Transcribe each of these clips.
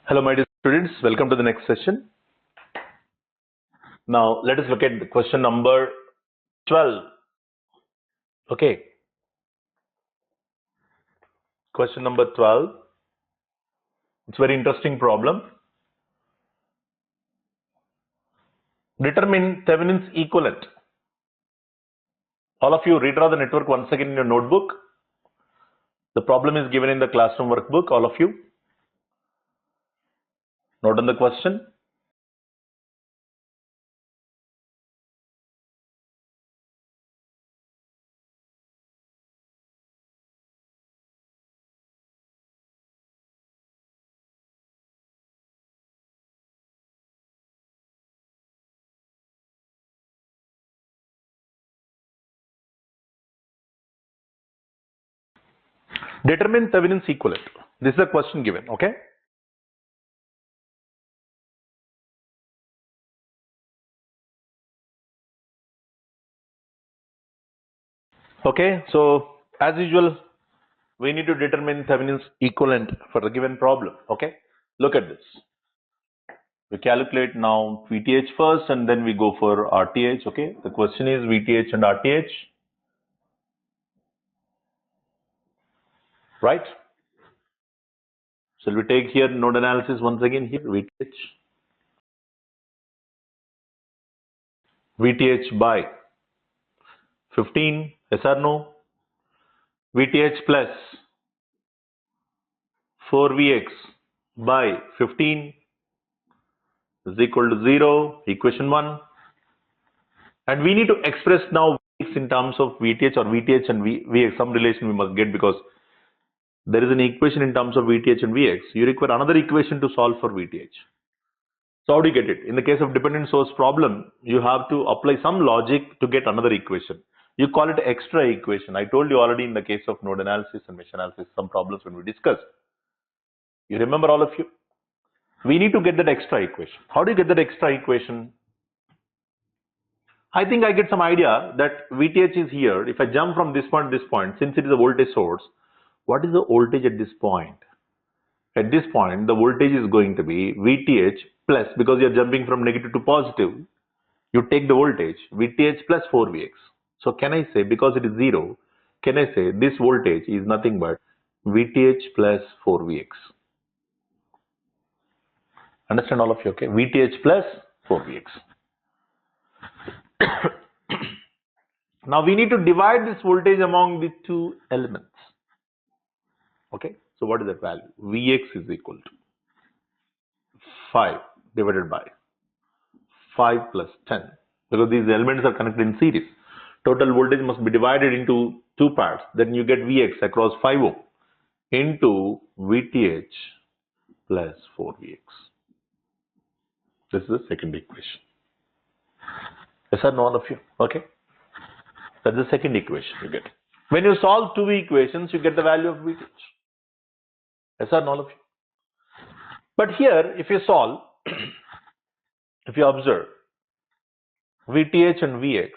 Hello my dear students, welcome to the next session. Now let us look at the question number 12. Okay. Question number 12. It's a very interesting problem. Determine Thevenin's equivalent. All of you redraw the network once again in your notebook. The problem is given in the classroom workbook, all of you. Note on the question. Determine Thevenin's equivalent. This is the question given, okay? Okay, so as usual, we need to determine Thevenin's equivalent for the given problem, okay? Look at this. We calculate now VTH first and then we go for RTH, okay? The question is VTH and RTH, right? So we take here node analysis once again here, VTH by 15, yes or no? VTH plus 4Vx by 15 is equal to 0, equation 1. And we need to express now Vx in terms of VTH or VTH and Vx, some relation we must get because there is an equation in terms of VTH and Vx. You require another equation to solve for VTH. So how do you get it? In the case of dependent source problem, you have to apply some logic to get another equation. You call it extra equation. I told you already in the case of node analysis and mesh analysis, some problems when we discussed. You remember all of you? We need to get that extra equation. How do you get that extra equation? I think I get some idea that VTH is here. If I jump from this point to this point, since it is a voltage source, what is the voltage at this point? At this point, the voltage is going to be VTH plus, because you are jumping from negative to positive, you take the voltage, VTH plus 4Vx. So can I say, because it is 0, can I say this voltage is nothing but VTH plus 4Vx? Understand all of you, okay? VTH plus 4Vx. Now we need to divide this voltage among the two elements. Okay, so what is that value? Vx is equal to 5 divided by 5 plus 10, because these elements are connected in series. Total voltage must be divided into two parts. Then you get Vx across 5 ohm into VTH plus 4Vx. This is the second equation. Yes or no, all of you? Okay. That's the second equation you get. When you solve two equations, you get the value of VTH. Yes or no, all of you? But here, if you solve, if you observe, VTH and Vx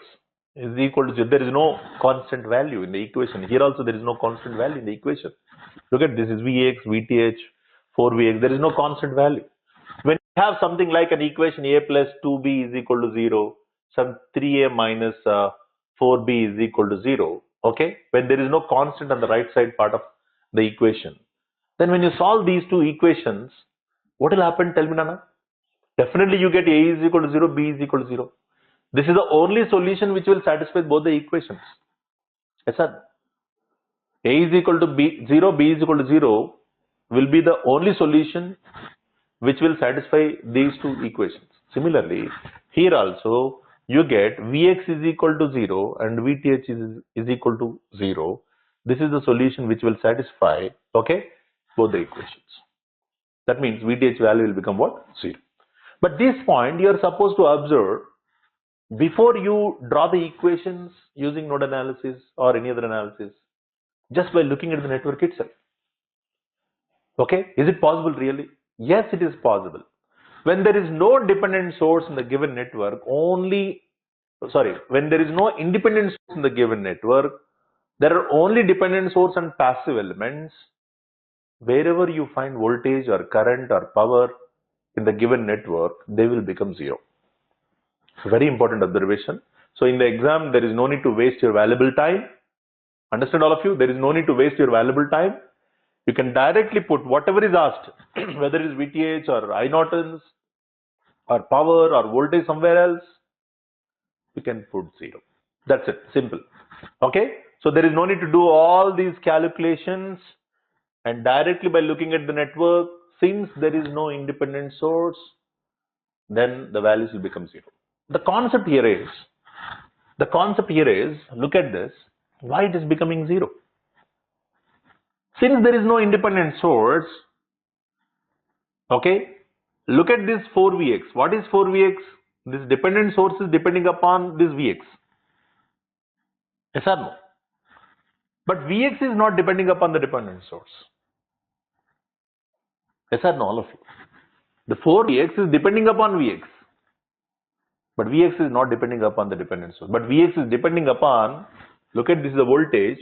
is equal to 0. There is no constant value in the equation. Here also there is no constant value in the equation. Look at this, is Vx, VTH, 4Vx. There is no constant value. When you have something like an equation A plus 2B is equal to 0, some 3A minus 4B is equal to 0, okay? When there is no constant on the right side part of the equation, then when you solve these two equations, what will happen? Tell me, Nana. Definitely you get A is equal to 0, B is equal to 0. This is the only solution which will satisfy both the equations. Yes, sir. A is equal to B, 0, B is equal to 0 will be the only solution which will satisfy these two equations. Similarly, here also you get Vx is equal to 0 and VTH is equal to 0. This is the solution which will satisfy, okay, both the equations. That means VTH value will become what? 0. But this point you are supposed to observe before you draw the equations using node analysis or any other analysis, just by looking at the network itself. Okay, is it possible really? Yes, it is possible. When there is no dependent source in the given network, when there is no independent source in the given network, there are only dependent source and passive elements. wherever you find voltage or current or power in the given network, they will become zero. It's a very important observation. So in the exam, there is no need to waste your valuable time. Understand all of you? There is no need to waste your valuable time. You can directly put whatever is asked, whether it is VTH or I Nortons or power or voltage somewhere else, you can put zero. That's it, simple. Okay? So there is no need to do all these calculations, and directly by looking at the network, since there is no independent source, then the values will become zero. The concept here is, look at this, why it is becoming zero? Since there is no independent source, okay, look at this 4Vx. What is 4Vx? This dependent source is depending upon this Vx. Yes or no? But Vx is not depending upon the dependent source. Yes or no, all of you? The 4Vx is depending upon Vx. But Vx is not depending upon the dependent source. But Vx is depending upon, look at this is the voltage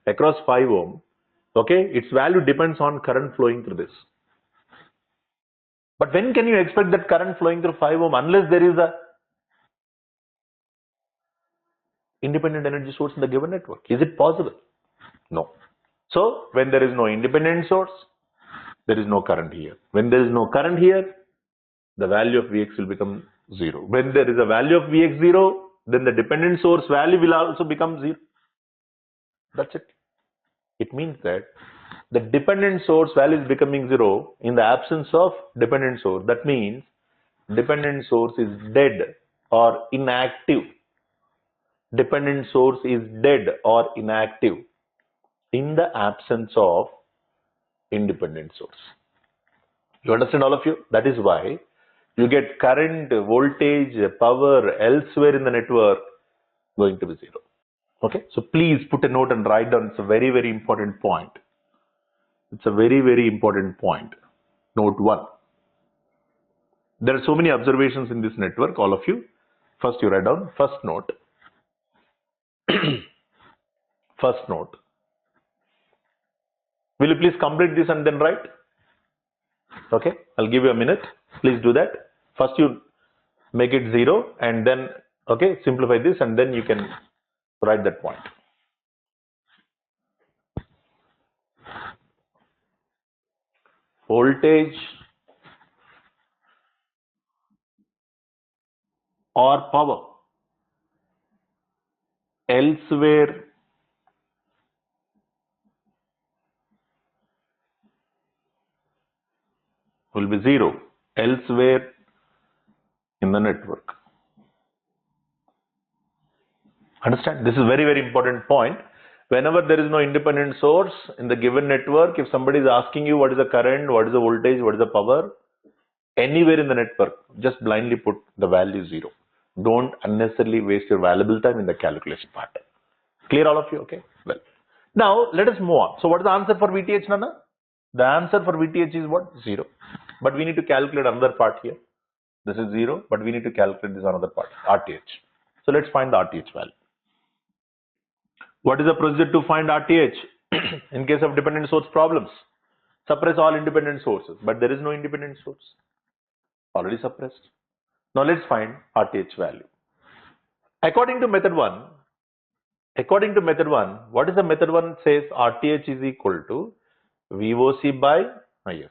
across 5 ohm. Okay, its value depends on current flowing through this. But when can you expect that current flowing through 5 ohm unless there is a independent energy source in the given network? Is it possible? No. So when there is no independent source, there is no current here. When there is no current here, the value of Vx will become zero. When there is a value of Vx zero, then the dependent source value will also become zero. That's it. It means that the dependent source value is becoming zero in the absence of dependent source. That means dependent source is dead or inactive. Dependent source is dead or inactive in the absence of independent source. You understand, all of you? That is why you get current, voltage, power elsewhere in the network going to be zero. Okay, so please put a note and write down. It's a very, very important point. It's a very, very important point. Note 1. There are so many observations in this network, all of you. First you write down, first note. First note. Will you please complete this and then write? Okay, I'll give you a minute. Please do that. First you make it zero and then, okay, simplify this and then you can write that point. Voltage or power elsewhere will be zero elsewhere in the network. Understand? This is very, very important point. Whenever there is no independent source in the given network, if somebody is asking you what is the current, what is the voltage, what is the power, anywhere in the network, just blindly put the value zero. Don't unnecessarily waste your valuable time in the calculation part. Clear, all of you? Okay. Well, now let us move on. So what is the answer for VTH, Nana? The answer for VTH is what? Zero. But we need to calculate another part here. This is zero, but we need to calculate this another part, RTH. So let's find the RTH value. What is the procedure to find RTH in case of dependent source problems? Suppress all independent sources, but there is no independent source. Already suppressed. Now let's find RTH value. According to method 1, what is the method 1 says? RTH is equal to VOC by ISC.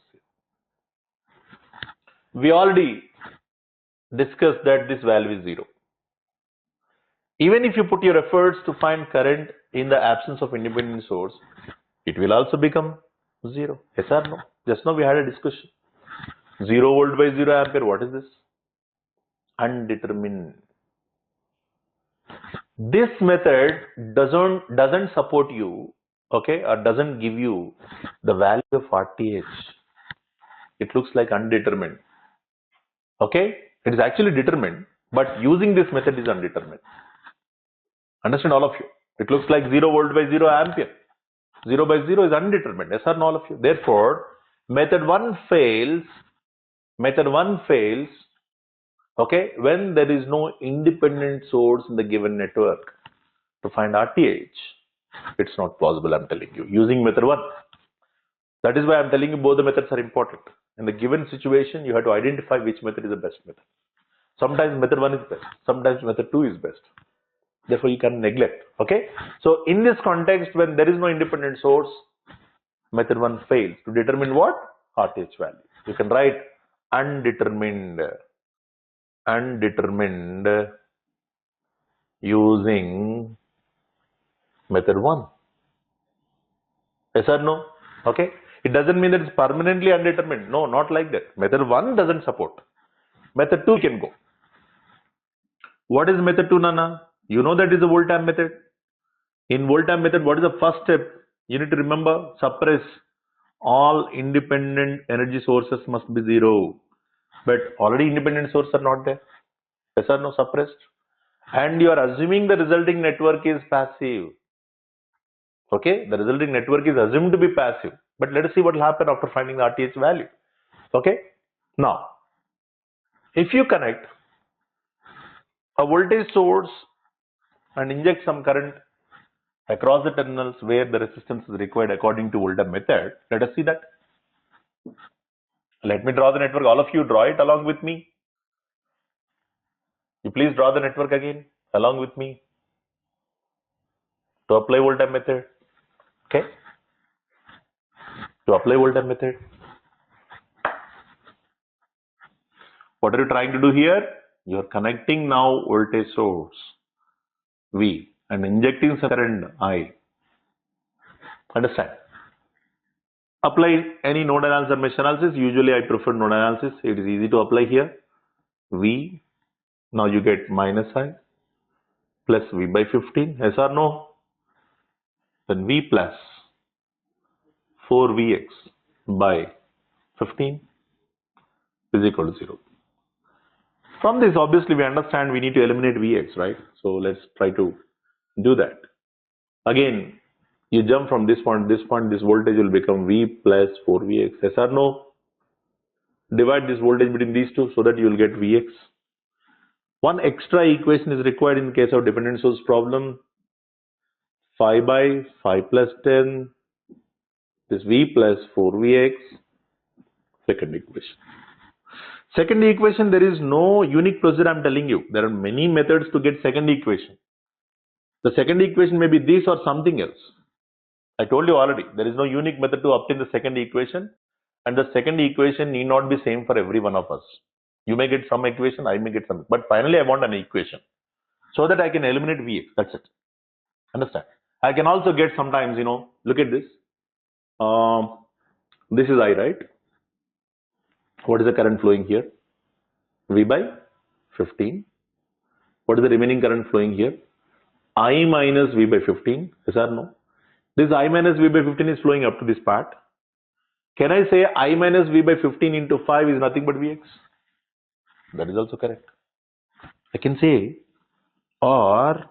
We already discussed that this value is zero. Even if you put your efforts to find current in the absence of independent source, it will also become zero. Yes or no? Just now we had a discussion. 0 volt by 0 ampere, what is this? Undetermined. This method doesn't support you, okay, or doesn't give you the value of RTH. It looks like undetermined. Okay, it is actually determined, but using this method is undetermined. Understand, all of you? It looks like 0 volt by 0 ampere. 0 by 0 is undetermined. Yes or no, all of you? Therefore, method 1 fails. Method 1 fails. Okay, when there is no independent source in the given network to find RTH, it's not possible, I'm telling you, using method 1. That is why I'm telling you both the methods are important. In the given situation, you have to identify which method is the best method. Sometimes method 1 is best, sometimes method 2 is best. Therefore, you can neglect. Okay. So, in this context, when there is no independent source, method 1 fails to determine what? RTH value. You can write undetermined using method 1. Yes or no? Okay. It doesn't mean that it's permanently undetermined. No, not like that. Method 1 doesn't support. Method 2 can go. What is method 2, Nana? You know that is a Voltaire method. In Voltaire method, what is the first step? You need to remember, suppress all independent energy sources must be 0. But already independent sources are not there. Yes or no? Suppressed. And you are assuming the resulting network is passive. Okay, the resulting network is assumed to be passive. But let us see what will happen after finding the RTH value. Okay, now if you connect a voltage source and inject some current across the terminals where the resistance is required according to Voltaire method, let us see that. Let me draw the network. All of you draw it along with me. You please draw the network again along with me to apply Voltaire method. Okay, to apply Voltaire method. What are you trying to do here? You are connecting now voltage source V and injecting some current I. Understand? Apply any node analysis or mesh analysis. Usually I prefer node analysis. It is easy to apply here. V. Now you get minus I plus V by 15. Yes or no? Then V plus 4Vx by 15 is equal to 0. From this, obviously, we understand we need to eliminate Vx, right? So let's try to do that. Again, you jump from this point to this point, this voltage will become V plus 4Vx. Yes or no? Divide this voltage between these two so that you will get Vx. One extra equation is required in case of dependent source problem. 5 by 5 plus 10, this V plus 4Vx, second equation. Second equation, there is no unique procedure I am telling you. There are many methods to get second equation. The second equation may be this or something else. I told you already, there is no unique method to obtain the second equation, and the second equation need not be same for every one of us. You may get some equation, I may get some, but finally I want an equation so that I can eliminate Vx. That's it. Understand? I can also get sometimes, look at this. This is I, right? What is the current flowing here? V by 15. What is the remaining current flowing here? I minus V by 15. Yes or no? This I minus V by 15 is flowing up to this part. Can I say I minus V by 15 into 5 is nothing but Vx? That is also correct. I can say, or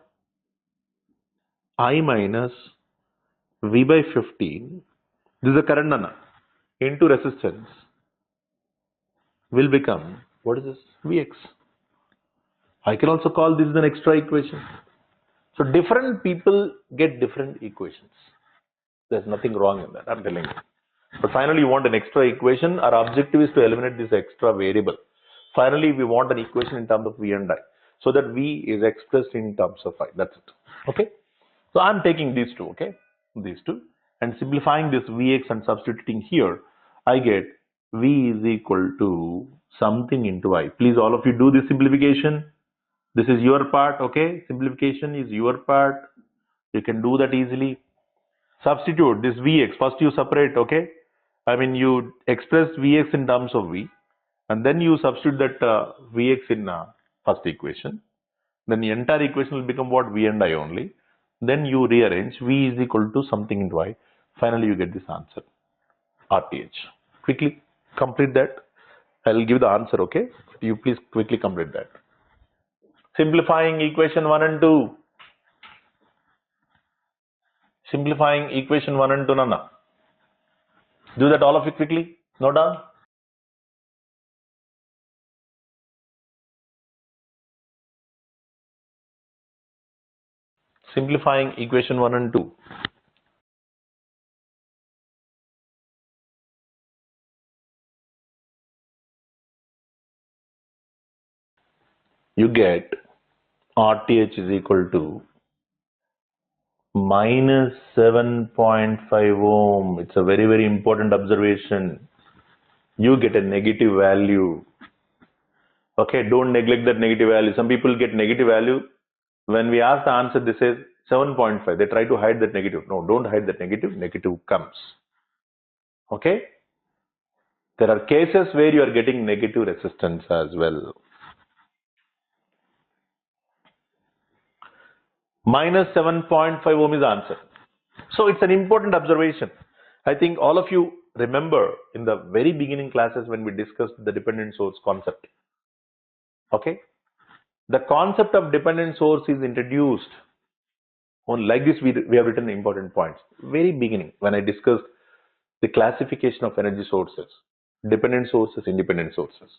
I minus V by 15, this is the current Nana, into resistance will become, what is this? Vx. I can also call this an extra equation. So different people get different equations. There's nothing wrong in that, I'm telling you. But finally you want an extra equation. Our objective is to eliminate this extra variable. Finally we want an equation in terms of V and I, so that V is expressed in terms of I. That's it. Okay. So I'm taking these two, okay, these two, and simplifying this Vx and substituting here, I get V is equal to something into I. Please all of you do this simplification. This is your part, okay? Simplification is your part. You can do that easily. Substitute this Vx. First you separate, okay? I mean you express Vx in terms of V, and then you substitute that Vx in first equation. Then the entire equation will become what? V and I only. Then you rearrange. V is equal to something into I. Finally you get this answer, RTH. Quickly complete that. I will give the answer, okay? You please quickly complete that. Simplifying equation 1 and 2. Simplifying equation 1 and 2, Nana. Do that all of you quickly. Note down. Simplifying equation 1 and 2. you get RTH is equal to minus 7.5 ohm. It's a very, very important observation. You get a negative value. Okay, don't neglect that negative value. Some people get negative value. When we ask the answer, they say 7.5. They try to hide that negative. No, don't hide that negative. Negative comes. Okay. There are cases where you are getting negative resistance as well. Minus 7.5 ohm is the answer. So it's an important observation. I think all of you remember in the very beginning classes when we discussed the dependent source concept. Okay. The concept of dependent source is introduced on like this. We have written important points. Very beginning when I discussed the classification of energy sources, dependent sources, independent sources.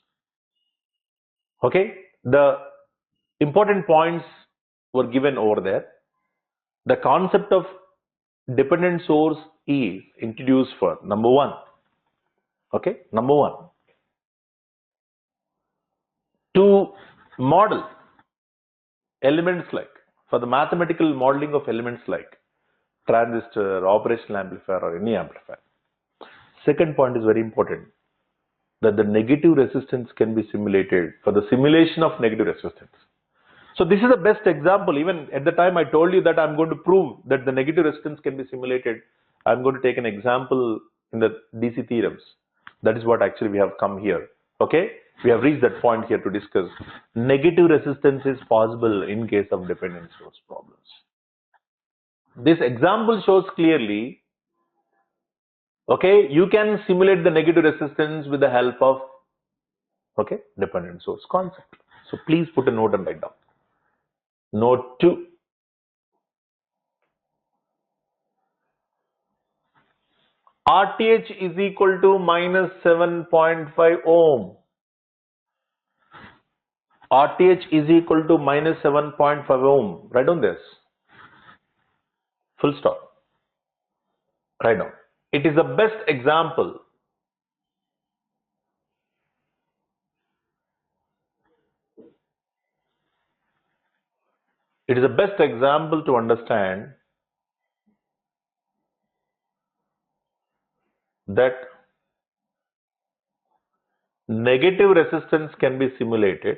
Okay. The important points were given over there. The concept of dependent source is introduced for number one. Okay. Number one. To model elements like, for the mathematical modeling of elements like transistor, operational amplifier or any amplifier. Second point is very important, that the negative resistance can be simulated for the simulation of negative resistance. So this is the best example. Even at the time I told you that I'm going to prove that the negative resistance can be simulated, I'm going to take an example in the DC theorems. That is what actually we have come here. Okay. We have reached that point here to discuss negative resistance is possible in case of dependent source problems. This example shows clearly, okay, you can simulate the negative resistance with the help of, okay, dependent source concept. So please put a note and write down. Note 2. RTH is equal to minus 7.5 ohm. RTH is equal to minus 7.5 ohm. Write down this. Full stop. Write down. It is the best example. It is the best example to understand that negative resistance can be simulated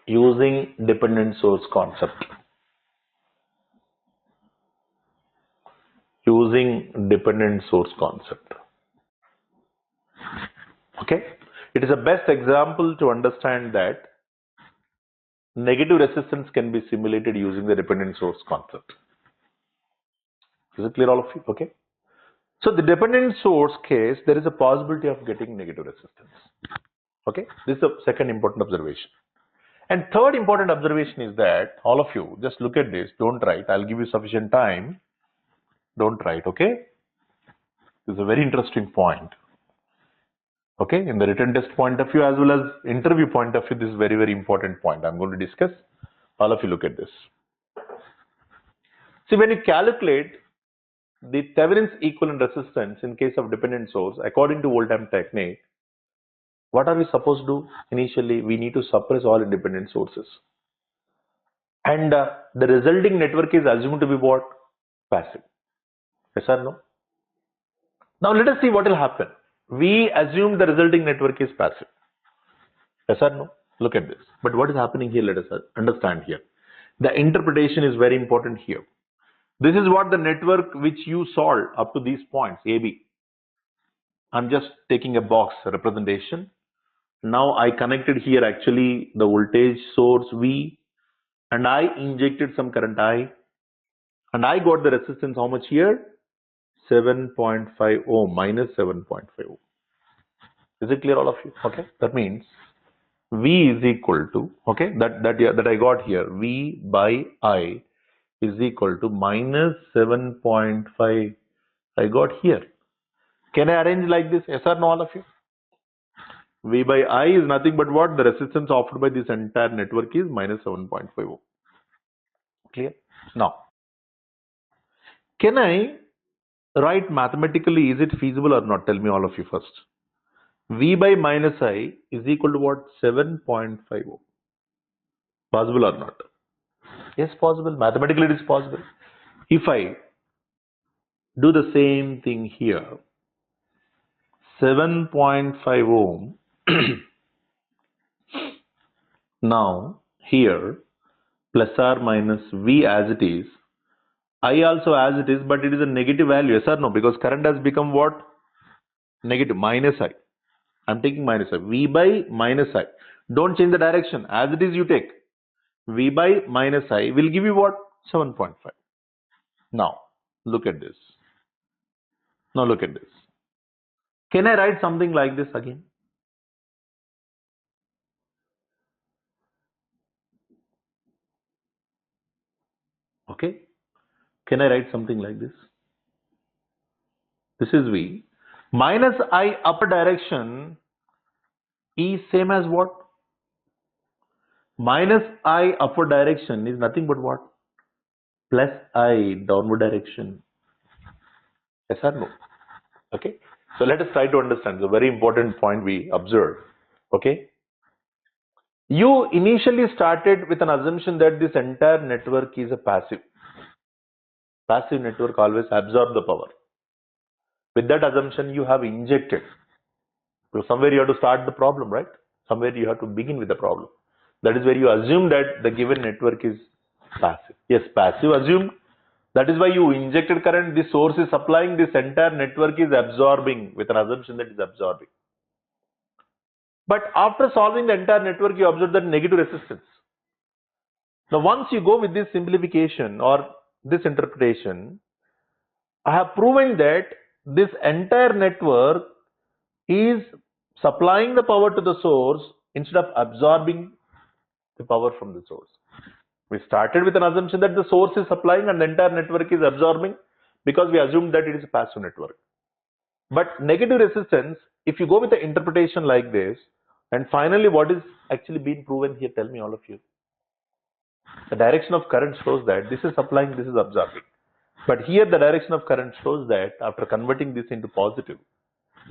using dependent source concept. Okay. It is the best example to understand that negative resistance can be simulated using the dependent source concept. Is it clear, all of you? Okay. So the dependent source case, there is a possibility of getting negative resistance. Okay. This is the second important observation. And third important observation is that all of you just look at this. Don't write. I'll give you sufficient time. Don't write. Okay. This is a very interesting point. Okay. In the written test point of view as well as interview point of view, this is very, very important point. I'm going to discuss. All of you look at this. See, when you calculate the Thevenin's equivalent resistance in case of dependent source, according to Volt-Amp technique, what are we supposed to do? Initially, we need to suppress all independent sources. And the resulting network is assumed to be what? Passive. Yes or no? Now let us see what will happen. We assume the resulting network is passive. Yes or no? Look at this. But what is happening here? Let us understand here. The interpretation is very important here. This is what the network which you solve up to these points, AB. I'm just taking a box representation. Now I connected here actually the voltage source V and I injected some current I and I got the resistance how much here? 7.5 ohm minus 7.5 ohm. Is it clear, all of you? Okay. That means V is equal to, okay, that I got here, V by I is equal to minus 7.5 I got here. Can I arrange like this? Yes or no, all of you? V by I is nothing but what? The resistance offered by this entire network is minus 7.5 ohm. Clear? Now, can I write mathematically, is it feasible or not? Tell me all of you first. V by minus I is equal to what? 7.50. Possible or not? Yes, possible. Mathematically it is possible. If I do the same thing here, 7.5 ohm, now here plus or minus V as it is, I also as it is, but it is a negative value, yes or no? Because current has become what? Negative, minus I. I'm taking minus I. V by minus I. Don't change the direction. As it is you take. V by minus I will give you what? 7.5. Now, look at this. Now look at this. Can I write something like this again? Okay. Can I write something like this? This is V. Minus I upper direction is same as what? Minus I upward direction is nothing but what? Plus I downward direction. Yes or no? Okay. So let us try to understand the very important point we observed. Okay. You initially started with an assumption that this entire network is a passive. Passive network always absorbs the power. With that assumption, you have injected. So somewhere you have to start the problem, right? Somewhere you have to begin with the problem. That is where you assume that the given network is passive. Yes, passive assumed. That is why you injected current. The source is supplying. This entire network is absorbing with an assumption that it is absorbing. But after solving the entire network, you observe that negative resistance. Now, once you go with this simplification or this interpretation, I have proven that this entire network is supplying the power to the source instead of absorbing the power from the source. We started with an assumption that the source is supplying and the entire network is absorbing because we assumed that it is a passive network. But negative resistance, if you go with the interpretation like this, and finally what is actually being proven here, tell me all of you. The direction of current shows that this is supplying, this is absorbing. But here the direction of current shows that after converting this into positive,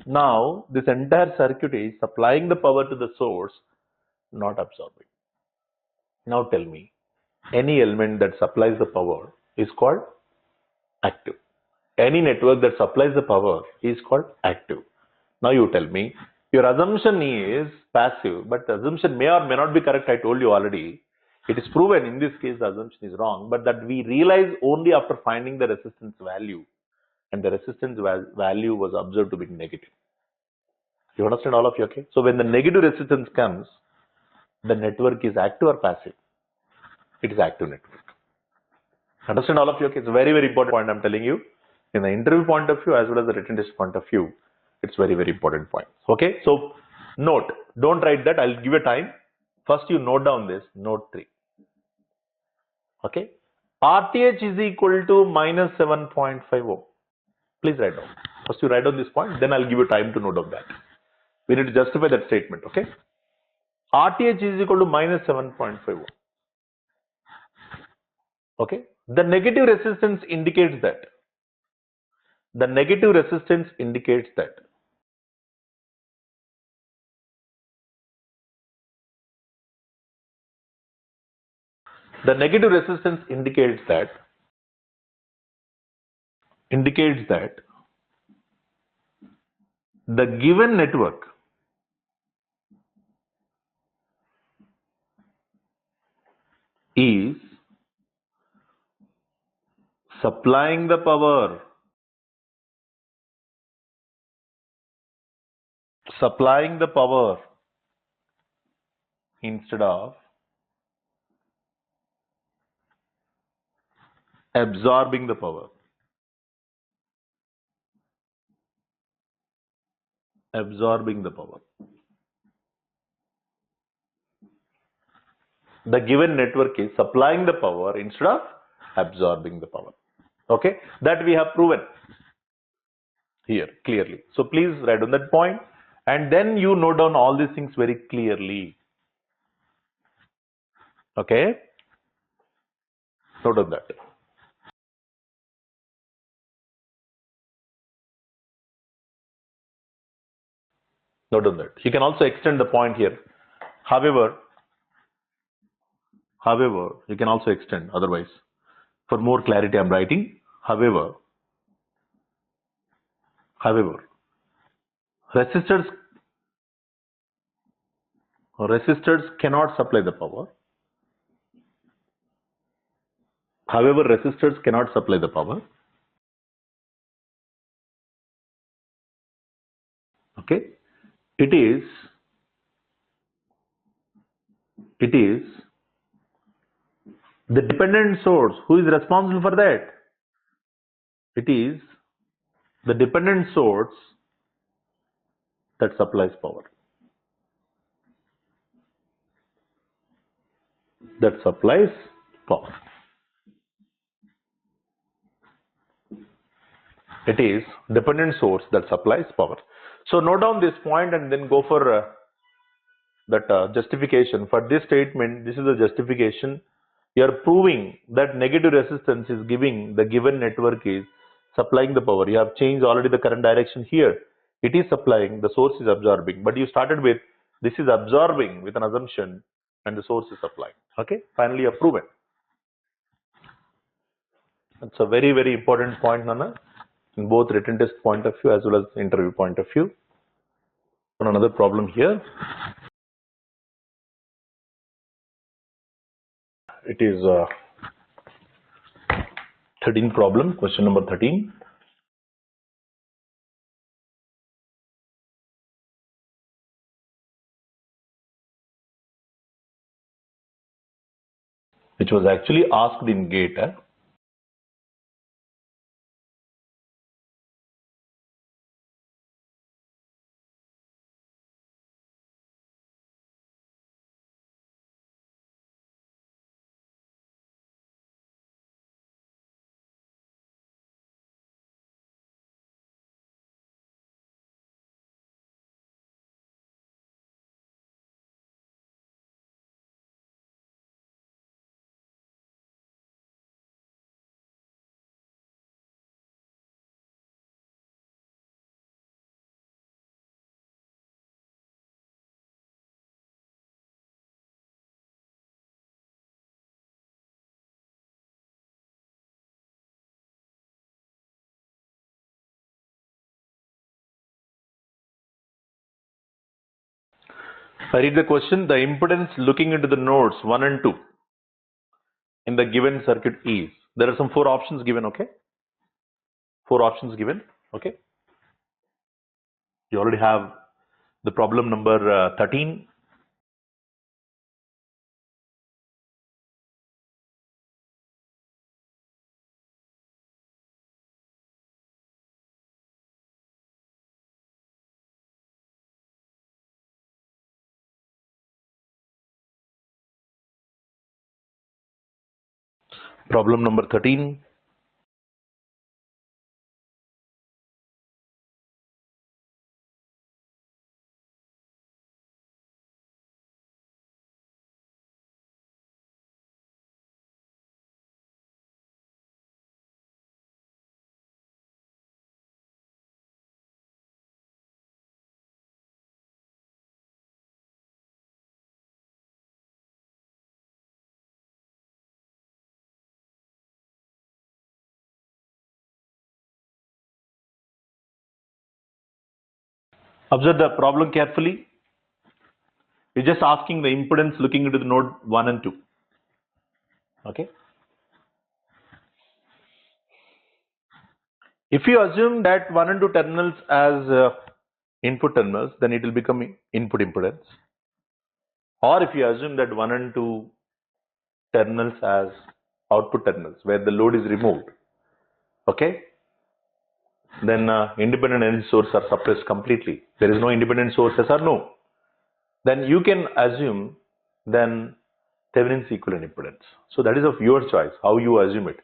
now this entire circuit is supplying the power to the source, not absorbing. Now tell me, any element that supplies the power is called active. Any network that supplies the power is called active. Now you tell me, your assumption is passive, but the assumption may or may not be correct. I told you already. It is proven in this case the assumption is wrong, but that we realize only after finding the resistance value, and the resistance value was observed to be negative. You understand all of you? Okay. So when the negative resistance comes, the network is active or passive? It is active network. Understand all of you? Okay. It's a very, very important point I'm telling you. In the interview point of view as well as the written test point of view, it's very, very important point. Okay. So note, don't write that. I'll give you time. First you note down this, note 3. Okay. RTH is equal to minus 7.5 ohm. Please write down. First you write down this point, then I'll give you time to note down that. We need to justify that statement. Okay. RTH is equal to minus 7.5 ohm. Okay. The negative resistance indicates that. The negative resistance indicates that. The negative resistance indicates that the given network is supplying the power instead of absorbing the power. Absorbing the power. The given network is supplying the power instead of absorbing the power. Okay, that we have proven here clearly. So please write on that point, and then you note down all these things very clearly. Okay. Note on that. Note on that. You can also extend the point here. However, you can also extend otherwise. For more clarity, I'm writing. However, resistors cannot supply the power. However, resistors cannot supply the power. Okay. It is the dependent source who is responsible for that. It is the dependent source that supplies power. That supplies power. It is dependent source that supplies power. So note down this point and then go for that justification. For this statement, this is the justification. You are proving that negative resistance is giving the given network is supplying the power. You have changed already the current direction here. It is supplying, the source is absorbing. But you started with this is absorbing with an assumption and the source is supplying. Okay, finally you have proven. That's a very, very important point, Nana, in both written test point of view as well as interview point of view. On another problem here. It is 13 problem, question number 13. Which was actually asked in GATE. I read the question. The impedance looking into the nodes 1 and 2 in the given circuit is. There are some 4 options given, okay? 4 options given, okay? You already have the problem number 13. Problem number 13. Observe the problem carefully. You're just asking the impedance looking into the node 1 and 2. Okay. If you assume that 1 and 2 terminals as input terminals, then it will become input impedance. Or if you assume that 1 and 2 terminals as output terminals where the load is removed, okay, then independent energy sources are suppressed completely. There is no independent sources or no. Then you can assume then Thevenin's equivalent impedance. So that is of your choice, how you assume it.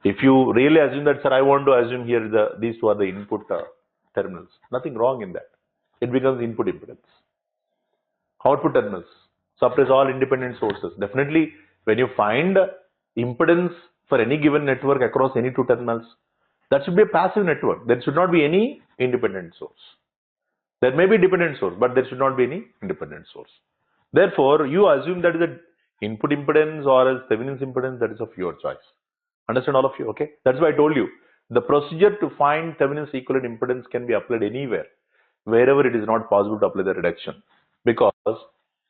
If you really assume that, sir, I want to assume here these two are the input terminals, nothing wrong in that. It becomes input impedance. Output terminals suppress all independent sources. Definitely, when you find impedance for any given network across any two terminals. That should be a passive network. There should not be any independent source. There may be dependent source, but there should not be any independent source. Therefore, you assume that is the input impedance or as Thevenin's impedance, that is of your choice. Understand all of you? Okay. That's why I told you the procedure to find Thevenin's equivalent impedance can be applied anywhere, wherever it is not possible to apply the reduction. Because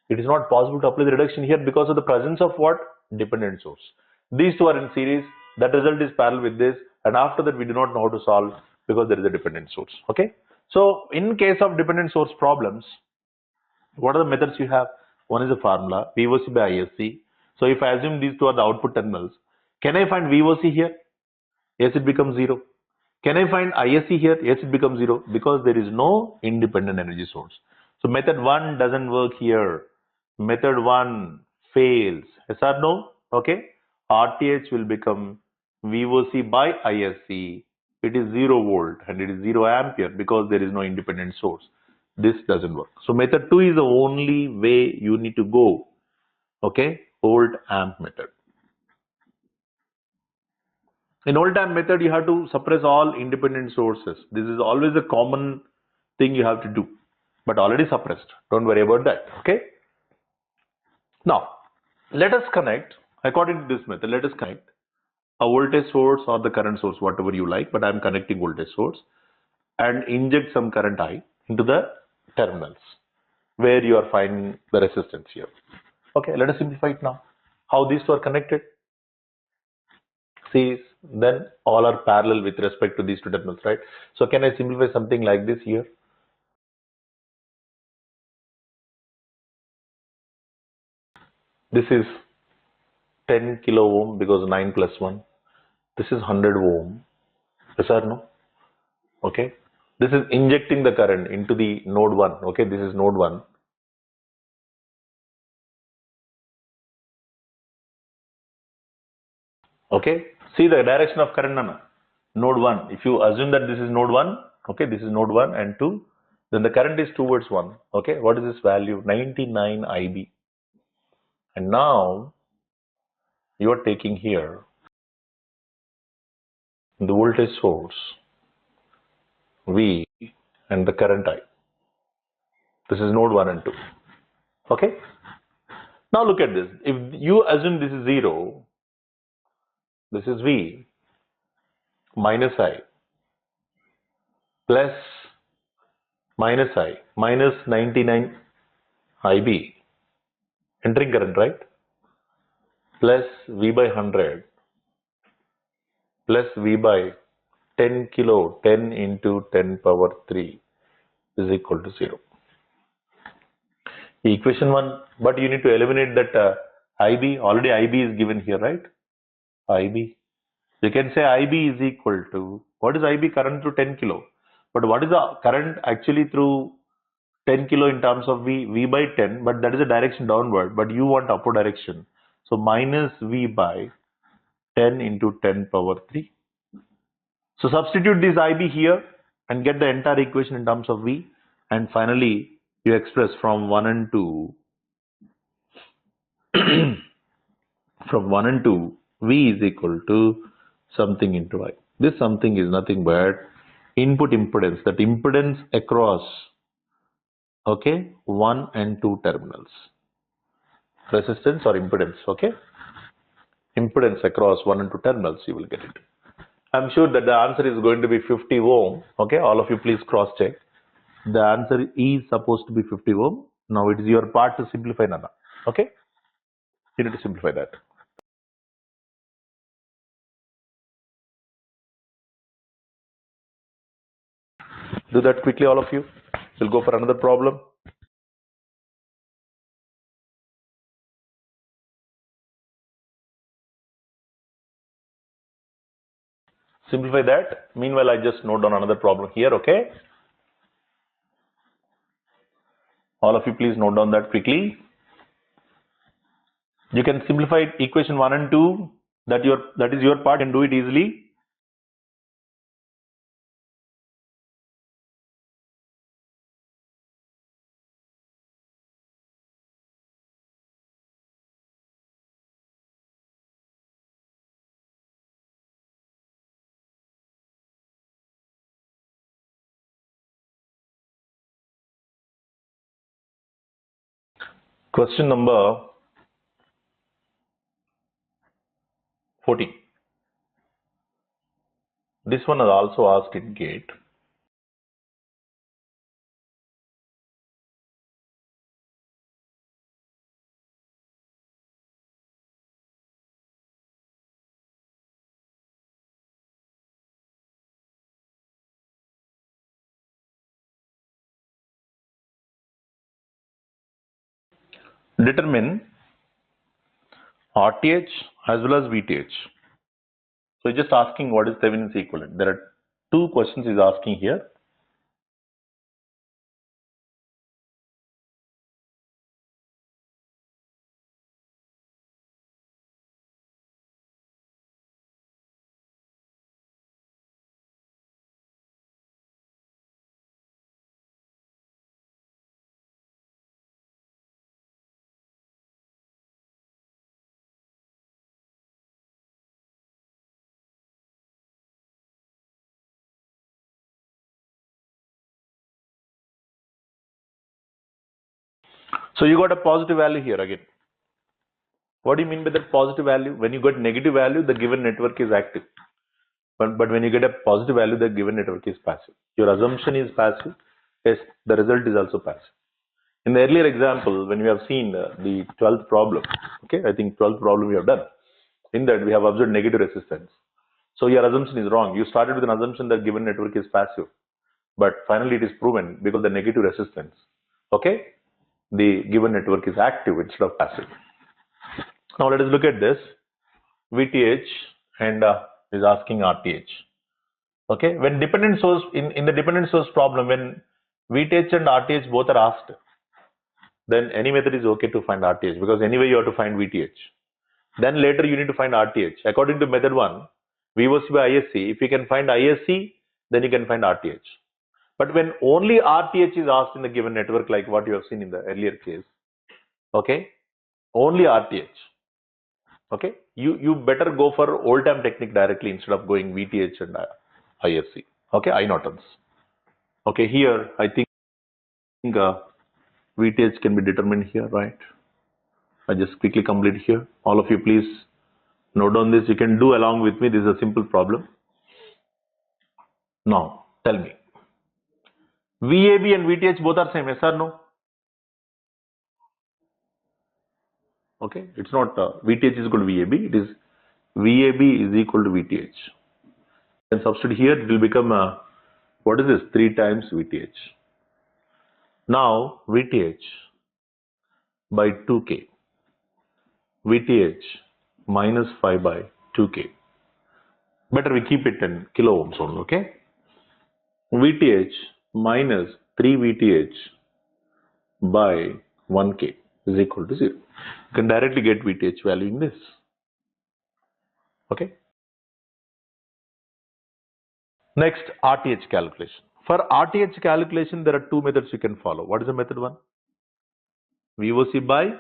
it is not possible to apply the reduction here because of the presence of what? Dependent source. These two are in series. That result is parallel with this. And after that, we do not know how to solve because there is a dependent source. Okay. So in case of dependent source problems, what are the methods you have? One is a formula, VOC by ISC. So if I assume these two are the output terminals, can I find VOC here? Yes, it becomes 0. Can I find ISC here? Yes, it becomes 0 because there is no independent energy source. So method 1 doesn't work here. Method 1 fails. Yes or no? Okay. RTH will become VOC by ISC. It is 0 volt and it is 0 ampere because there is no independent source. This doesn't work. So method 2 is the only way you need to go. Okay. Volt amp method. In volt amp method, you have to suppress all independent sources. This is always a common thing you have to do, but already suppressed. Don't worry about that. Okay. Now, let us connect, according to this method, let us connect a voltage source or the current source, whatever you like, but I am connecting voltage source and inject some current I into the terminals where you are finding the resistance here. Okay, let us simplify it now. How these two are connected? Series, then all are parallel with respect to these two terminals, right? So can I simplify something like this here? This is 10 kilo ohm because 9 plus 1. This is 100 ohm. Yes or no? Okay. This is injecting the current into the node 1. Okay. This is node 1. Okay. See the direction of current, Nana. Node 1. If you assume that this is node 1, okay, this is node 1 and 2, then the current is towards 1. Okay. What is this value? 99 IB. And now you are taking here the voltage source V and the current I. This is node 1 and 2. Okay. Now look at this. If you assume this is 0, this is V minus I plus minus I minus 99 IB entering current, right? Plus V by 100 plus V by 10 kilo 10 into 10 power 3 is equal to 0. Equation 1, but you need to eliminate that IB. Already IB is given here, right? IB. You can say IB is equal to, what is IB? Current through 10 kilo. But what is the current actually through 10 kilo in terms of V by 10, but that is a direction downward, but you want upward direction. So minus V by 10 into 10 power 3. So substitute this IB here and get the entire equation in terms of V, and finally you express from 1 and 2 from 1 and 2 V is equal to something into I. This something is nothing but input impedance, that impedance across, okay, 1 and 2 terminals. Resistance or impedance, okay? Impedance across 1 and 2 terminals, you will get it. I'm sure that the answer is going to be 50 ohm, okay? All of you please cross check. The answer is supposed to be 50 ohm. Now it is your part to simplify, Nana, okay? You need to simplify that. Do that quickly, all of you. We'll go for another problem. Simplify that. Meanwhile, I just note down another problem here, okay? All of you please note down that quickly. You can simplify equation 1 and 2. That is your part, and do it easily. Question number 14. This one is also asked in GATE. Determine RTH as well as VTH. So he's just asking what is Thevenin's equivalent. There are two questions he's asking here. So you got a positive value here again. What do you mean by that positive value? When you got negative value, the given network is active. But when you get a positive value, the given network is passive. Your assumption is passive. Yes, the result is also passive. In the earlier example, when we have seen the 12th problem, okay, I think 12th problem we have done. In that, we have observed negative resistance. So your assumption is wrong. You started with an assumption that given network is passive. But finally, it is proven because of the negative resistance. Okay, the given network is active instead of passive. Now let us look at this. VTH and is asking RTH. Okay, when dependent source in the dependent source problem, when VTH and RTH both are asked, then any method is okay to find RTH because anyway you have to find VTH. Then later you need to find RTH. According to method 1, VOC by ISC, if you can find ISC, then you can find RTH. But when only RTH is asked in the given network, like what you have seen in the earlier case, okay, only RTH. Okay, you better go for old time technique directly instead of going VTH and ISC. Okay, I Nortons. Okay, here I think VTH can be determined here, right? I just quickly complete here. All of you please note down this. You can do along with me. This is a simple problem. Now tell me, VAB and VTH both are same, yes or no? Okay, it's not VTH is equal to VAB. It is VAB is equal to VTH. And substitute here, it will become what is this? 3 times VTH. Now VTH by 2K. VTH minus 5 by 2K. Better we keep it in kilo ohms only, okay? VTH minus 3 VTH by 1K is equal to 0. You can directly get VTH value in this. Okay. Next, RTH calculation. For RTH calculation, there are two methods you can follow. What is the method 1? VOC by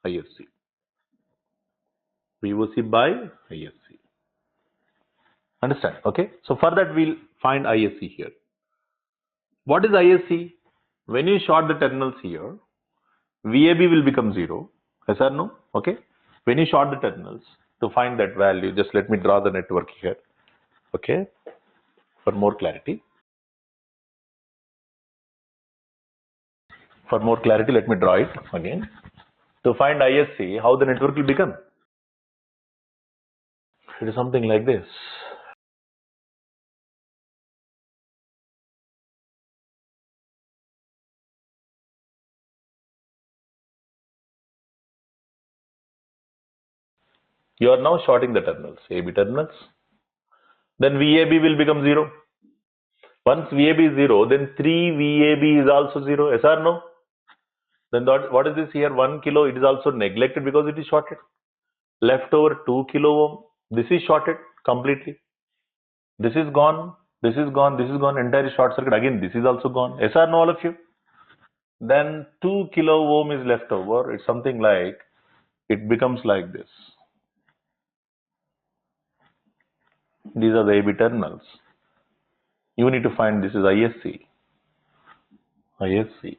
ISC. VOC by ISC. Understand? Okay. So for that, we'll find ISC here. What is ISC? When you short the terminals here, VAB will become 0. Yes or no? Okay. When you short the terminals, to find that value, just let me draw the network here. Okay. For more clarity. For more clarity, let me draw it again. To find ISC, how the network will become? It is something like this. You are now shorting the terminals, AB terminals. Then VAB will become 0. Once VAB is 0, then 3 VAB is also 0. Yes or no? Then what is this here? 1 kilo, it is also neglected because it is shorted. Left over 2 kilo ohm. This is shorted completely. This is gone. This is gone. This is gone. Entire short circuit. Again, this is also gone. Yes or no, all of you? Then 2 kilo ohm is left over. It's something like, it becomes like this. These are the AB terminals. You need to find this is ISC. ISC.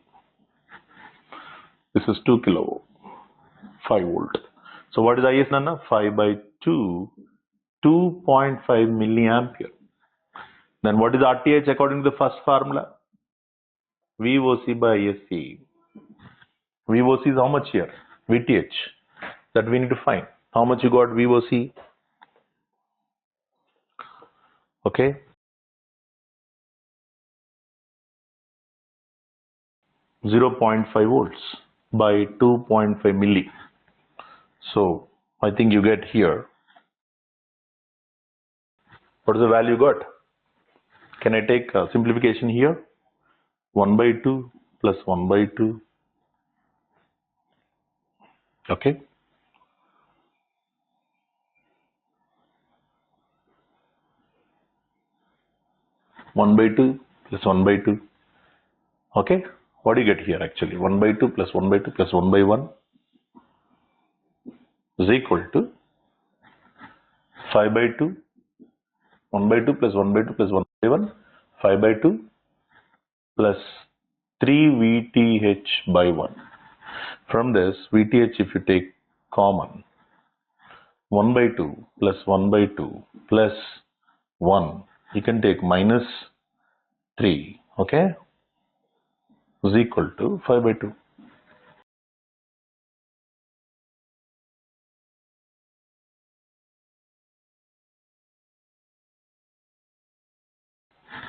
This is 2 kilo ohm. 5 volt. So what is IS Nana? 5 by 2, 2.5 milliampere. Then what is RTH according to the first formula? VOC by ISC. VOC is how much here? VTH. That we need to find. How much you got VOC? Okay. 0.5 volts by 2.5 milli. So I think you get here. What is the value you got? Can I take simplification here? 1 by 2 plus 1 by 2. Okay. One by 2 plus 1 by 2. Okay. What do you get here actually? 1 by 2 plus 1 by 2 plus 1 by 1 is equal to 5 by 2, 1 by 2 plus 1 by 2 plus 1 by 1, 5 by 2 plus 3 VTH by 1. From this, VTH if you take common, 1 by 2 plus 1 by 2 plus 1, you can take minus 3, okay, is equal to 5 by 2.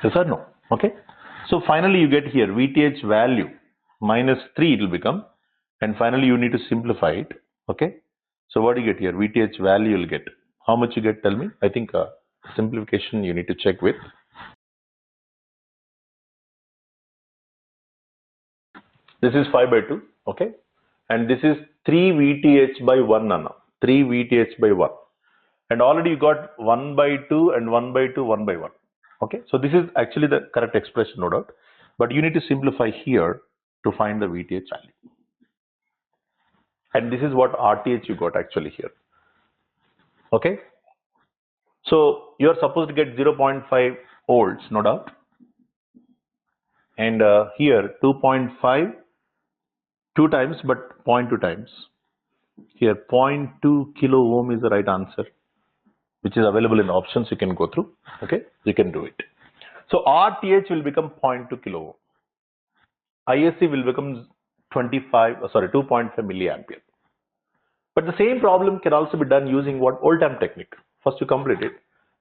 Yes or no? Okay. So finally you get here VTH value minus 3 it will become, and finally you need to simplify it. Okay. So what do you get here? VTH value you'll get. How much you get? Tell me. I think simplification you need to check with. This is 5 by 2. Okay. And this is 3 VTH by 1 Nana. 3 VTH by 1. And already you got 1 by 2 and 1 by 2, 1 by 1. Okay. So this is actually the correct expression, no doubt. But you need to simplify here to find the VTH value. And this is what RTH you got actually here. Okay. So you are supposed to get 0.5 volts, no doubt. And here 2.5, 2 times, but 0.2 times. Here 0.2 kilo ohm is the right answer, which is available in options. You can go through. Okay. You can do it. So RTH will become 0.2 kilo ohm. ISC will become 2.5 milliampere. But the same problem can also be done using what? Volt-amp technique. First you complete it,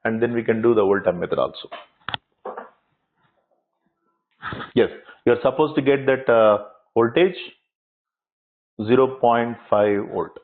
and then we can do the volt-amp method also. Yes, you are supposed to get that voltage 0.5 volt.